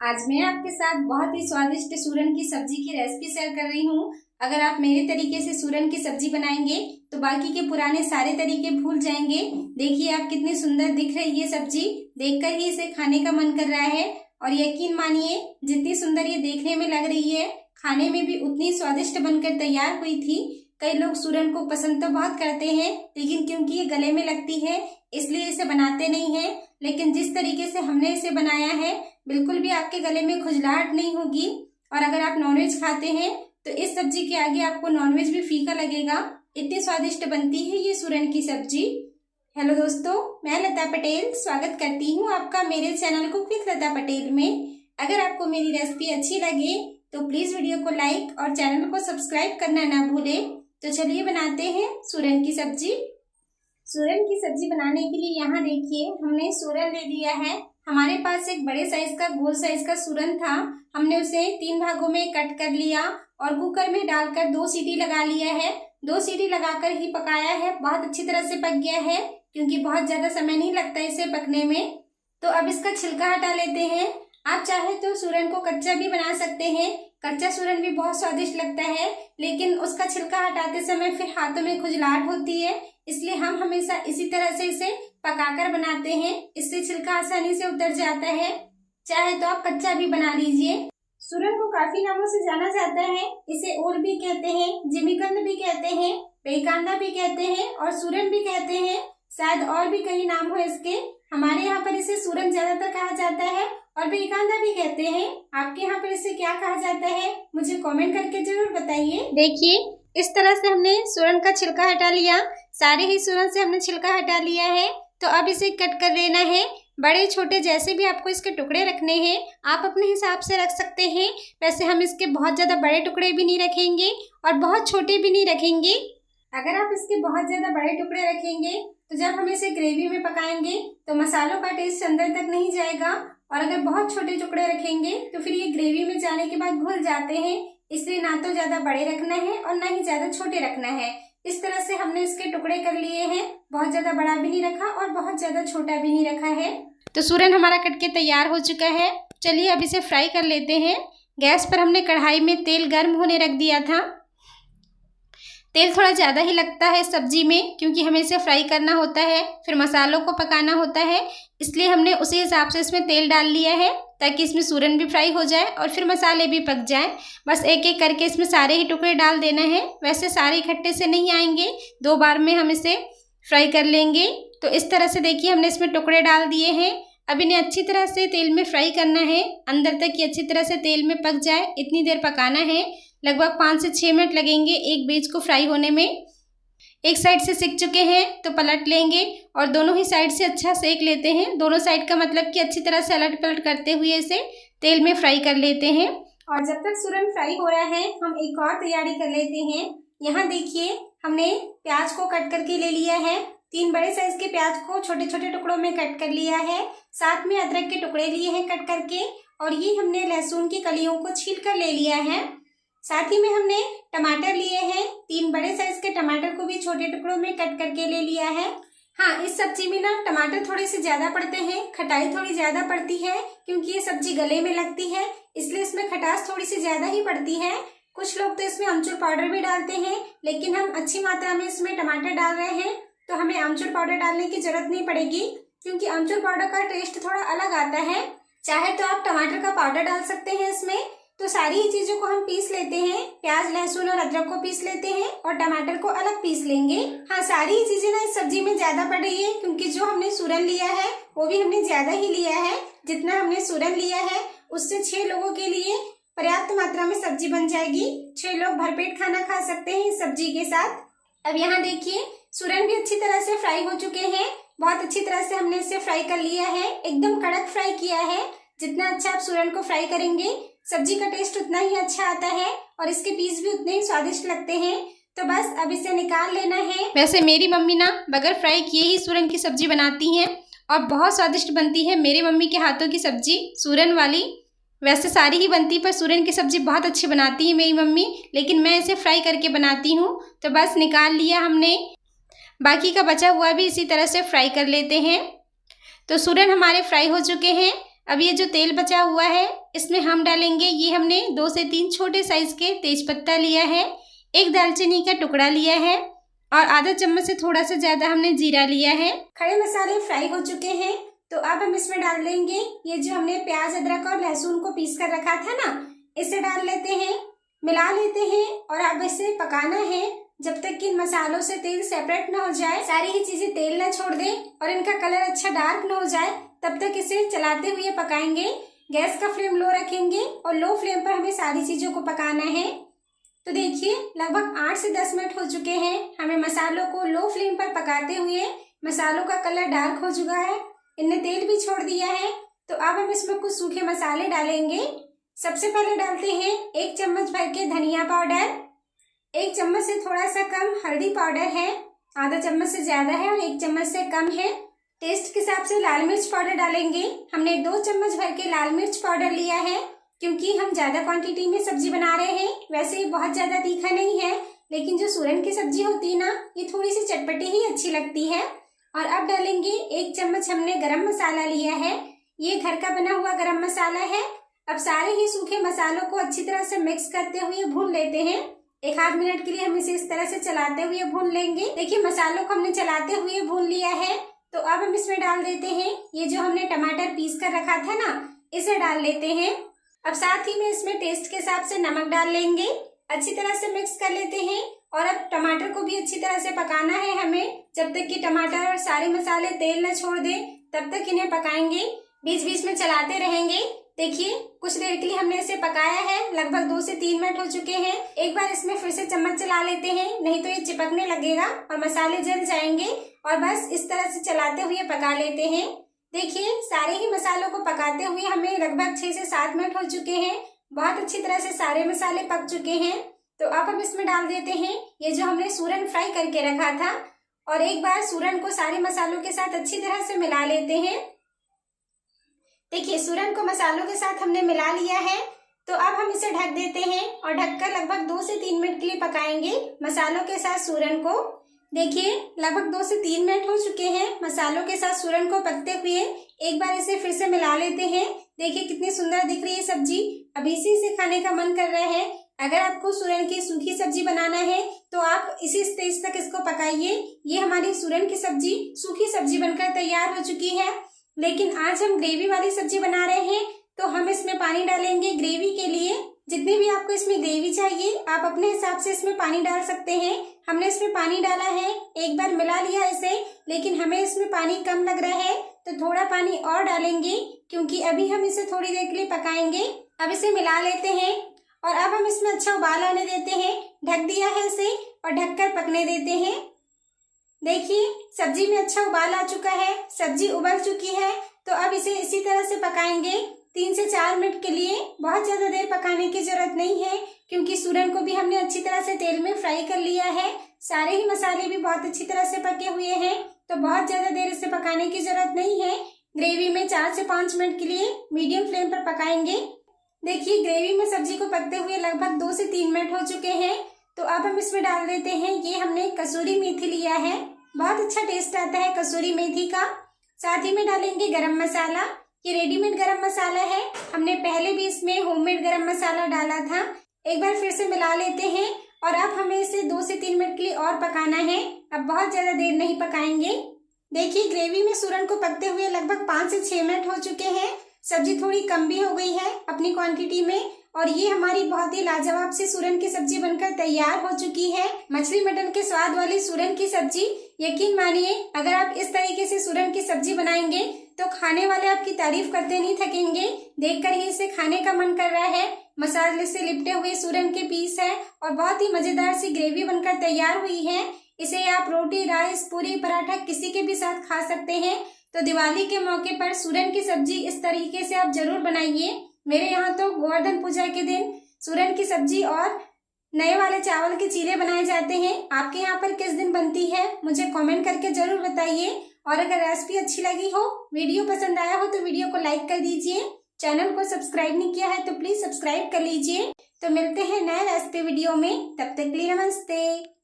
आज मैं आपके साथ बहुत ही स्वादिष्ट सूरन की सब्जी की रेसिपी शेयर कर रही हूँ। अगर आप मेरे तरीके से सूरन की सब्जी बनाएंगे तो बाकी के पुराने सारे तरीके भूल जाएंगे। देखिए आप कितनी सुंदर दिख रही है सब्जी, देखकर ही इसे खाने का मन कर रहा है। और यकीन मानिए जितनी सुंदर ये देखने में लग रही है, खाने में भी उतनी स्वादिष्ट बनकर तैयार हुई थी। कई लोग सूरन को पसंद तो बहुत करते हैं, लेकिन क्योंकि ये गले में लगती है इसलिए इसे बनाते नहीं हैं। लेकिन जिस तरीके से हमने इसे बनाया है बिल्कुल भी आपके गले में खुजलाहट नहीं होगी। और अगर आप नॉनवेज खाते हैं तो इस सब्जी के आगे आपको नॉनवेज भी फीका लगेगा, इतनी स्वादिष्ट बनती है ये सूरन की सब्जी। हेलो दोस्तों, मैं लता पटेल स्वागत करती हूँ आपका मेरे चैनल कुक विद लता पटेल में। अगर आपको मेरी रेसिपी अच्छी लगे तो प्लीज वीडियो को लाइक और चैनल को सब्सक्राइब करना ना भूलें। तो चलिए बनाते हैं सूरन की सब्जी। सूरन की सब्जी बनाने के लिए यहाँ देखिए हमने सूरन ले लिया है। हमारे पास एक बड़े साइज का गोल साइज का सूरन था, हमने उसे 3 भागों में कट कर लिया और कुकर में डालकर 2 सीटी लगा लिया है। 2 सीटी लगाकर ही पकाया है, बहुत अच्छी तरह से पक गया है क्योंकि बहुत ज्यादा समय नहीं लगता इसे पकने में। तो अब इसका छिलका हटा लेते हैं। आप चाहे तो सूरन को कच्चा भी बना सकते हैं, कच्चा सूरन भी बहुत स्वादिष्ट लगता है, लेकिन उसका छिलका हटाते समय फिर हाथों में खुजलाहट होती है, इसलिए हम हमेशा इसी तरह से इसे पकाकर बनाते हैं। इससे छिलका आसानी से उतर जाता है। चाहे तो आप कच्चा भी बना लीजिए। सूरन को काफी नामों से जाना जाता है, इसे ओल भी कहते हैं, जिमीकंद भी कहते हैं, बेकांदा भी कहते हैं और सूरन भी कहते हैं। शायद और भी कई नाम हो इसके। हमारे यहाँ पर इसे सूरन ज्यादातर कहा जाता है और बेकांदा भी कहते हैं। आपके यहाँ पर इसे क्या कहा जाता है मुझे कमेंट करके जरूर बताइए। देखिए इस तरह से हमने सूरन का छिलका हटा लिया, सारे ही सूरन से हमने छिलका हटा लिया है। तो अब इसे कट कर लेना है। बड़े छोटे जैसे भी आपको इसके टुकड़े रखने हैं आप अपने हिसाब से रख सकते हैं। वैसे हम इसके बहुत ज्यादा बड़े टुकड़े भी नहीं रखेंगे और बहुत छोटे भी नहीं रखेंगे। अगर आप इसके बहुत ज्यादा बड़े टुकड़े रखेंगे तो जब हम इसे ग्रेवी में पकाएंगे तो मसालों का टेस्ट अंदर तक नहीं जाएगा, और अगर बहुत छोटे टुकड़े रखेंगे तो फिर ये ग्रेवी में जाने के बाद घुल जाते हैं। इसलिए ना तो ज्यादा बड़े रखना है और ना ही ज्यादा छोटे रखना है। इस तरह से हमने इसके टुकड़े कर लिए हैं, बहुत ज्यादा बड़ा भी नहीं रखा और बहुत ज्यादा छोटा भी नहीं रखा है। तो सूरन हमारा कट के तैयार हो चुका है। चलिए अब इसे फ्राई कर लेते हैं। गैस पर हमने कढ़ाई में तेल गर्म होने रख दिया था। तेल थोड़ा ज़्यादा ही लगता है सब्जी में क्योंकि हमें इसे फ्राई करना होता है, फिर मसालों को पकाना होता है, इसलिए हमने उसी हिसाब से इसमें तेल डाल लिया है ताकि इसमें सूरन भी फ्राई हो जाए और फिर मसाले भी पक जाए। बस एक एक करके इसमें सारे ही टुकड़े डाल देना है। वैसे सारे इकट्ठे से नहीं आएंगे, 2 बार में हम इसे फ्राई कर लेंगे। तो इस तरह से देखिए हमने इसमें टुकड़े डाल दिए हैं। अब इन्हें अच्छी तरह से तेल में फ्राई करना है, अंदर तक ये अच्छी तरह से तेल में पक जाए, इतनी देर पकाना है। लगभग 5 से 6 मिनट लगेंगे एक बीज को फ्राई होने में। एक साइड से सिक चुके हैं तो पलट लेंगे और दोनों ही साइड से अच्छा सेक लेते हैं। दोनों साइड का मतलब कि अच्छी तरह से अलट पलट करते हुए इसे तेल में फ्राई कर लेते हैं। और जब तक सूरन फ्राई हो रहा है हम एक और तैयारी कर लेते हैं। यहाँ देखिए हमने प्याज को कट करके ले लिया है। 3 बड़े साइज के प्याज को छोटे छोटे टुकड़ों में कट कर लिया है। साथ में अदरक के टुकड़े लिए हैं कट करके, और ये हमने लहसुन की कलियों को छील कर ले लिया है। साथ ही में हमने टमाटर लिए हैं, 3 बड़े साइज के टमाटर को भी छोटे टुकड़ों में कट करके ले लिया है। हाँ, इस सब्जी में ना टमाटर थोड़े से ज्यादा पड़ते हैं, खटाई थोड़ी ज्यादा पड़ती है क्योंकि ये सब्जी गले में लगती है, इसलिए इसमें खटास थोड़ी सी ज्यादा ही पड़ती है। कुछ लोग तो इसमें अमचूर पाउडर भी डालते हैं, लेकिन हम अच्छी मात्रा में इसमें टमाटर डाल रहे हैं तो हमें अमचूर पाउडर डालने की जरूरत नहीं पड़ेगी क्योंकि अमचूर पाउडर का टेस्ट थोड़ा अलग आता है। चाहे तो आप टमाटर का पाउडर डाल सकते हैं इसमें। तो सारी ही चीजों को हम पीस लेते हैं, प्याज लहसुन और अदरक को पीस लेते हैं और टमाटर को अलग पीस लेंगे। हाँ, सारी ही चीजें ना इस सब्जी में ज्यादा पड़ रही है क्योंकि जो हमने सूरन लिया है वो भी हमने ज्यादा ही लिया है। जितना हमने सूरन लिया है उससे 6 लोगों के लिए पर्याप्त मात्रा में सब्जी बन जाएगी। 6 लोग भरपेट खाना खा सकते हैं इस सब्जी के साथ। अब यहाँ देखिए सूरन भी अच्छी तरह से फ्राई हो चुके हैं। बहुत अच्छी तरह से हमने इसे फ्राई कर लिया है, एकदम कड़क फ्राई किया है। जितना अच्छा आप सूरन को फ्राई करेंगे सब्जी का टेस्ट उतना ही अच्छा आता है और इसके पीस भी उतने ही स्वादिष्ट लगते हैं। तो बस अब इसे निकाल लेना है। वैसे मेरी मम्मी ना बगैर फ्राई किए ही सूरन की सब्जी बनाती हैं और बहुत स्वादिष्ट बनती है मेरी मम्मी के हाथों की सब्जी सूरन वाली। वैसे सारी ही बनती पर सूरन की सब्जी बहुत अच्छी बनाती है मेरी मम्मी, लेकिन मैं इसे फ्राई करके बनाती हूँ। तो बस निकाल लिया हमने, बाकी का बचा हुआ भी इसी तरह से फ्राई कर लेते हैं। तो सूरन हमारे फ्राई हो चुके हैं। अब ये जो तेल बचा हुआ है इसमें हम डालेंगे, ये हमने 2 से 3 छोटे साइज के तेजपत्ता लिया है, 1 दालचीनी का टुकड़ा लिया है और आधा चम्मच से थोड़ा सा ज़्यादा हमने जीरा लिया है। खड़े मसाले फ्राई हो चुके हैं तो अब हम इसमें डाल देंगे ये जो हमने प्याज, अदरक और लहसुन को पीस कर रखा था ना, इसे डाल लेते हैं, मिला लेते हैं और अब इसे पकाना है जब तक कि इन मसालों से तेल सेपरेट ना हो जाए, सारी ही चीजें तेल ना छोड़ दें और इनका कलर अच्छा डार्क ना हो जाए, तब तक इसे चलाते हुए पकाएंगे। गैस का फ्लेम लो रखेंगे और लो फ्लेम पर हमें सारी चीजों को पकाना है। तो देखिए लगभग 8 से 10 मिनट हो चुके हैं, हमें मसालों को लो फ्लेम पर पकाते हुए मसालों का कलर डार्क हो चुका है, इनने तेल भी छोड़ दिया है। तो अब हम इसमें कुछ सूखे मसाले डालेंगे। सबसे पहले डालते हैं 1 चम्मच भर के धनिया पाउडर, 1 चम्मच से थोड़ा सा कम हल्दी पाउडर है, आधा चम्मच से ज्यादा है और 1 चम्मच से कम है। टेस्ट के हिसाब से लाल मिर्च पाउडर डालेंगे, हमने 2 चम्मच भर के लाल मिर्च पाउडर लिया है क्योंकि हम ज्यादा क्वांटिटी में सब्जी बना रहे हैं। वैसे ये बहुत ज्यादा तीखा नहीं है, लेकिन जो सूरन की सब्जी होती है ना, ये थोड़ी सी चटपटी ही अच्छी लगती है। और अब डालेंगे 1 चम्मच हमने गरम मसाला लिया है, ये घर का बना हुआ गरम मसाला है। अब सारे ही सूखे मसालों को अच्छी तरह से मिक्स करते हुए भून लेते हैं। 1 आध मिनट के लिए हम इसे इस तरह से चलाते हुए भून लेंगे। देखिए मसालों को हमने चलाते हुए भून लिया है। तो अब हम इसमें डाल देते हैं ये जो हमने टमाटर पीस कर रखा था ना, इसे डाल लेते हैं। अब साथ ही में इसमें टेस्ट के हिसाब से नमक डाल लेंगे, अच्छी तरह से मिक्स कर लेते हैं। और अब टमाटर को भी अच्छी तरह से पकाना है हमें, जब तक कि टमाटर और सारे मसाले तेल न छोड़ दे तब तक इन्हें पकाएंगे, बीच बीच में चलाते रहेंगे। देखिए कुछ देर के लिए हमने इसे पकाया है, लगभग 2 से 3 मिनट हो चुके हैं। एक बार इसमें फिर से चम्मच चला लेते हैं, नहीं तो ये चिपकने लगेगा और मसाले जल जाएंगे। और बस इस तरह से चलाते हुए पका लेते हैं। देखिए सारे ही मसालों को पकाते हुए हमें लगभग 6 से 7 मिनट हो चुके हैं, बहुत अच्छी तरह से सारे मसाले पक चुके हैं। तो अब हम इसमें डाल देते हैं ये जो हमने सूरन फ्राई करके रखा था और एक बार सूरन को सारे मसालों के साथ अच्छी तरह से मिला लेते हैं। देखिए सूरन को मसालों के साथ हमने मिला लिया है। तो अब हम इसे ढक देते हैं और ढककर लगभग 2 से 3 मिनट के लिए पकाएंगे मसालों के साथ सूरन को। देखिए लगभग 2 से 3 मिनट हो चुके हैं मसालों के साथ सूरन को पकते हुए। एक बार इसे फिर से मिला लेते हैं। देखिए कितनी सुंदर दिख रही है सब्जी, अभी इसे खाने का मन कर रहा है। अगर आपको सूरन की सूखी सब्जी बनाना है तो आप इसी स्टेज तक इसको पकाइए। ये हमारी सूरन की सब्जी सूखी सब्जी बनकर तैयार हो चुकी है। लेकिन आज हम ग्रेवी वाली सब्जी बना रहे हैं तो हम इसमें पानी डालेंगे ग्रेवी के लिए। जितनी भी आपको इसमें ग्रेवी चाहिए आप अपने हिसाब से इसमें पानी डाल सकते हैं। हमने इसमें पानी डाला है, एक बार मिला लिया इसे, लेकिन हमें इसमें पानी कम लग रहा है तो थोड़ा पानी और डालेंगे क्योंकि अभी हम इसे थोड़ी देर के लिए पकाएंगे। अब इसे मिला लेते हैं और अब हम इसमें अच्छा उबाल आने देते हैं। ढक दिया है इसे और ढककर पकने देते हैं। देखिए सब्जी में अच्छा उबाल आ चुका है, सब्जी उबल चुकी है। तो अब इसे इसी तरह से पकाएंगे 3 से 4 मिनट के लिए। बहुत ज्यादा देर पकाने की जरूरत नहीं है क्योंकि सूरन को भी हमने अच्छी तरह से तेल में फ्राई कर लिया है। सारे ही मसाले भी बहुत अच्छी तरह से पके हुए हैं, तो बहुत ज्यादा देर इसे पकाने की जरूरत नहीं है। ग्रेवी में 4 से 5 मिनट के लिए मीडियम फ्लेम पर पकाएंगे। देखिए ग्रेवी में सब्जी को पकते हुए लगभग 2 से 3 मिनट हो चुके हैं। तो अब हम इसमें डाल देते हैं ये हमने कसूरी मेथी लिया है, बहुत अच्छा टेस्ट आता है कसूरी मेथी का। साथ ही में डालेंगे गरम मसाला, ये रेडीमेड गरम मसाला है, हमने पहले भी इसमें होममेड गरम मसाला डाला था। एक बार फिर से मिला लेते हैं और अब हमें इसे 2 से 3 मिनट के लिए और पकाना है। अब बहुत ज्यादा देर नहीं पकाएंगे। देखिए ग्रेवी में सूरन को पकते हुए लगभग 5 से 6 मिनट हो चुके हैं। सब्जी थोड़ी कम भी हो गई है अपनी क्वांटिटी में और ये हमारी बहुत ही लाजवाब सी सूरन की सब्जी बनकर तैयार हो चुकी है। मछली मटन के स्वाद वाली सूरन की सब्जी, यकीन मानिए अगर आप इस तरीके से सूरन की सब्जी बनाएंगे तो खाने वाले आपकी तारीफ करते नहीं थकेंगे। देखकर ही इसे खाने का मन कर रहा है। मसाले से लिपटे हुए सूरन के पीस है और बहुत ही मजेदार सी ग्रेवी बनकर तैयार हुई है। इसे आप रोटी, राइस, पूरी, पराठा किसी के भी साथ खा सकते हैं। तो दिवाली के मौके पर सूरन की सब्जी इस तरीके से आप जरूर बनाइए। मेरे यहाँ तो गोवर्धन पूजा के दिन सूरन की सब्जी और नए वाले चावल के चीले बनाए जाते हैं। आपके यहाँ पर किस दिन बनती है मुझे कमेंट करके जरूर बताइए। और अगर रेसिपी अच्छी लगी हो, वीडियो पसंद आया हो तो वीडियो को लाइक कर दीजिए। चैनल को सब्सक्राइब नहीं किया है तो प्लीज सब्सक्राइब कर लीजिए। तो मिलते हैं नए रेसिपी वीडियो में, तब तक के लिए नमस्ते।